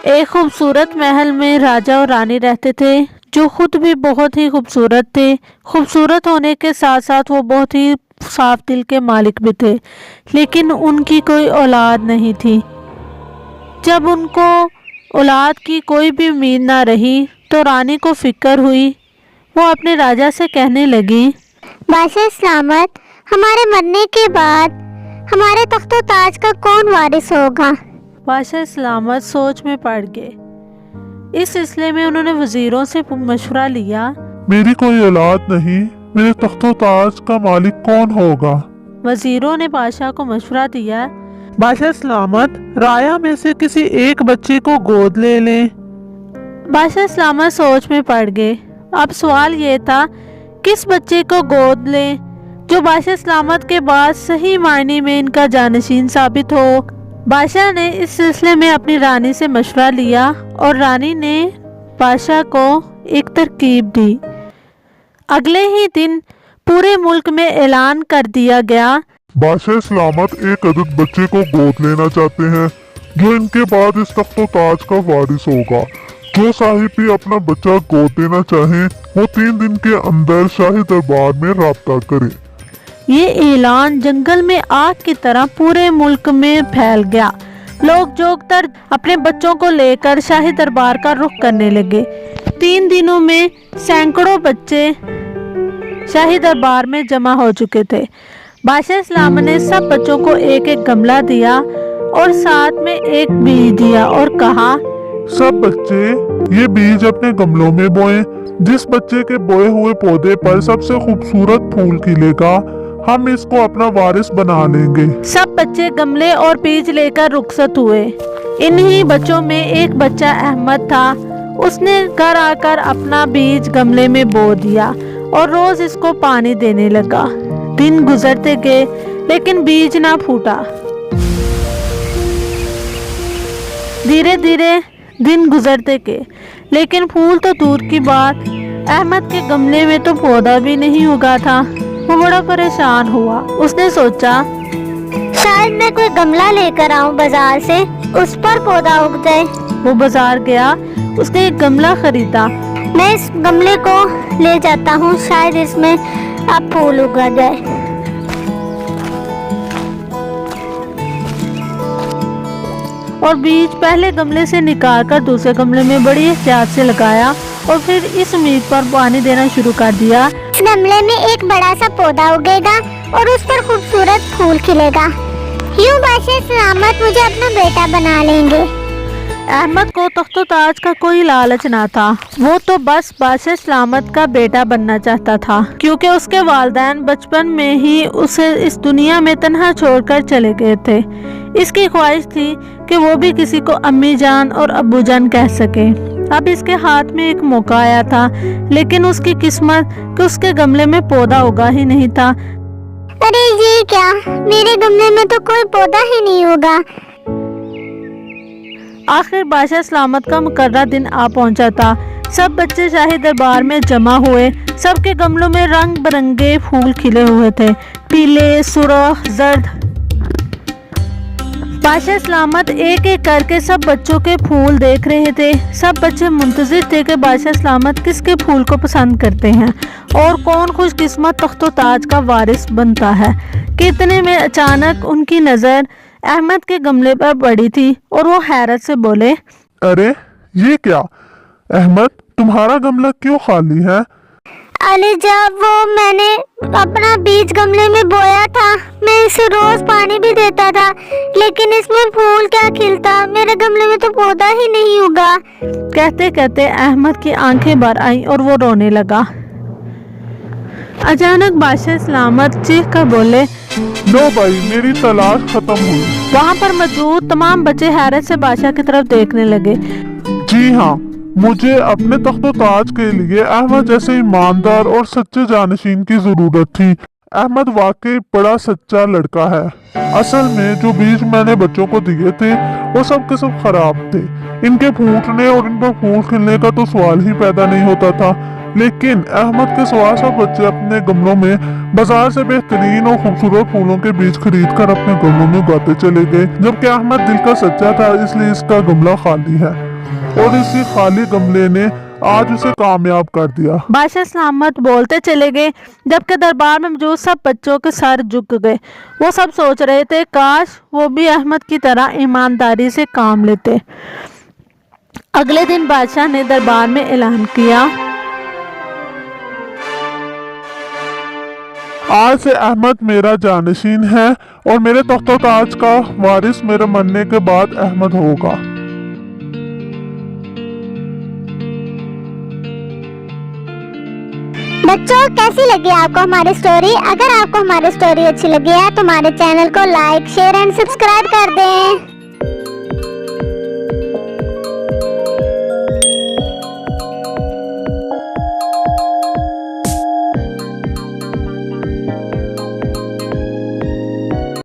एक खूबसूरत महल में राजा और रानी रहते थे जो खुद भी बहुत ही खूबसूरत थे। खूबसूरत होने के साथ साथ वो बहुत ही साफ दिल के मालिक भी थे, लेकिन उनकी कोई औलाद नहीं थी। जब उनको औलाद की कोई भी उम्मीद ना रही तो रानी को फिक्र हुई। वो अपने राजा से कहने लगी, बादशाह सलामत, हमारे मरने के बाद हमारे तख्तो ताज का कौन वारिस होगा? बादशाह सलामत सोच में पड़ गए। इस सिलसिले में उन्होंने वजीरों से मशवरा लिया। मेरी कोई औलाद नहीं, मेरे तख्तो ताज का मालिक कौन होगा? वजीरों ने बादशाह को मशवरा दिया, बादशाह सलामत, राया में से किसी एक बच्चे को गोद ले लें। बादशाह सलामत सोच में पड़ गए। अब सवाल ये था, किस बच्चे को गोद लें जो बादशाह सलामत के बाद सही मायने में इनका जानशीन साबित हो। बादशाह ने इस सिलसिले में अपनी रानी से मशवरा लिया और रानी ने बादशाह को एक तरकीब दी। अगले ही दिन पूरे मुल्क में ऐलान कर दिया गया, बादशाह सलामत एक अदद बच्चे को गोद लेना चाहते हैं जो इनके बाद इस तख्तो ताज का वारिस होगा। जो साहिब भी अपना बच्चा गोद लेना चाहे वो 3 दिन के अंदर शाही दरबार में राब्ता करे। ये ऐलान जंगल में आग की तरह पूरे मुल्क में फैल गया। लोग जोगतर अपने बच्चों को लेकर शाही दरबार का रुख करने लगे। 3 दिनों में सैकड़ों बच्चे शाही दरबार में जमा हो चुके थे। बादशाह सलामत ने सब बच्चों को एक एक गमला दिया और साथ में एक बीज दिया और कहा, सब बच्चे ये बीज अपने गमलों में बोएं। जिस बच्चे के बोए हुए पौधे पर सबसे खूबसूरत फूल खिलेगा हम इसको अपना वारिस बना लेंगे। सब बच्चे गमले और बीज लेकर रुखसत हुए। इन्हीं बच्चों में एक बच्चा अहमद था। उसने घर आकर अपना बीज गमले में बो दिया और रोज इसको पानी देने लगा। दिन गुजरते गए लेकिन बीज ना फूटा। धीरे धीरे दिन गुजरते गए लेकिन फूल तो दूर की बात, अहमद के गमले में तो पौधा भी नहीं उगा था। वो बड़ा परेशान हुआ। उसने सोचा, शायद मैं कोई गमला लेकर आऊं बाजार से, उस पर पौधा उग जाए। वो बाजार गया, उसने एक गमला खरीदा। मैं इस गमले को ले जाता हूँ, शायद इसमें अब फूल उगा जाए। और बीज पहले गमले से निकालकर दूसरे गमले में बड़ी एहतियात से लगाया और फिर इस उम्मीद पर पानी देना शुरू कर दिया। इस गमले में एक बड़ा सा पौधा उगेगा और उस पर खूबसूरत फूल खिलेगा। यूं बादशाह सलामत मुझे अपना बेटा बना लेंगे। अहमद को तख्तो ताज का कोई लालच ना था। वो तो बस बादशाह सलामत का बेटा बनना चाहता था, क्योंकि उसके वालिदैन बचपन में ही उसे इस दुनिया में तन्हा छोड़कर चले गए थे। इसकी ख्वाहिश थी कि वो भी किसी को अम्मी जान और अब्बू जान कह सके। अब इसके हाथ में एक मौका आया था, लेकिन उसकी किस्मत कि उसके गमले में पौधा उगा ही नहीं था। अरे ये क्या, मेरे गमले में तो कोई पौधा ही नहीं होगा। आखिर बादशाह सलामत का मुकर्ररा दिन आ पहुंचा था। सब बच्चे शाही दरबार में जमा हुए। सबके गमलों में रंग बिरंगे फूल खिले हुए थे, पीले, सुर्ख, जर्द। बादशाह सलामत एक एक करके सब बच्चों के फूल देख रहे थे। सब बच्चे मुंतजिर थे कि बादशाह सलामत किसके फूल को पसंद करते हैं और कौन खुशकिस्मत तख्तो ताज का वारिस बनता है। कितने में अचानक उनकी नज़र अहमद के गमले पर पड़ी थी और वो हैरत से बोले, अरे ये क्या अहमद, तुम्हारा गमला क्यों खाली है? अरे जब वो मैंने अपना बीज गमले में बोया था, मैं इसे रोज पानी भी देता था, लेकिन इसमें फूल क्या खिलता, मेरे गमले में तो पौधा ही नहीं उगा। कहते कहते अहमद की आंखें भर आईं और वो रोने लगा। अचानक बादशाह सलामत चीख कर बोले, लो भाई, मेरी तलाश खत्म हुई। वहाँ पर मौजूद तमाम बच्चे हैरत से बादशाह की तरफ देखने लगे। जी हाँ, मुझे अपने तख्तो ताज के लिए अहमद जैसे ईमानदार और सच्चे जानशीन की जरूरत थी। अहमद वाकई बड़ा सच्चा लड़का है। असल में जो बीज मैंने बच्चों को दिए थे वो सब के सब खराब थे। इनके फूटने और इन पर फूल खिलने का तो सवाल ही पैदा नहीं होता था, लेकिन अहमद के सिवा सब बच्चे अपने गमलों में बाजार से बेहतरीन और खूबसूरत फूलों के बीज खरीद कर अपने गमलों में उगाते चले गए, जबकि अहमद दिल का सच्चा था, इसलिए इसका गमला खाली है। और इसी खाली गमले ने आज उसे कामयाब कर दिया। बादशाह सलामत बोलते चले गए जबकि दरबार में मौजूद सब बच्चों के सर झुक गए। वो सब सोच रहे थे काश वो भी अहमद की तरह ईमानदारी से काम लेते। अगले दिन बादशाह ने दरबार में ऐलान किया, आज से अहमद मेरा जानशीन है और मेरे तख्तो ताज का वारिस मेरे मरने के बाद अहमद होगा। बच्चों, कैसी लगी आपको हमारी स्टोरी? अगर आपको हमारी स्टोरी अच्छी लगी है तो हमारे चैनल को लाइक, शेयर एंड सब्सक्राइब कर दें।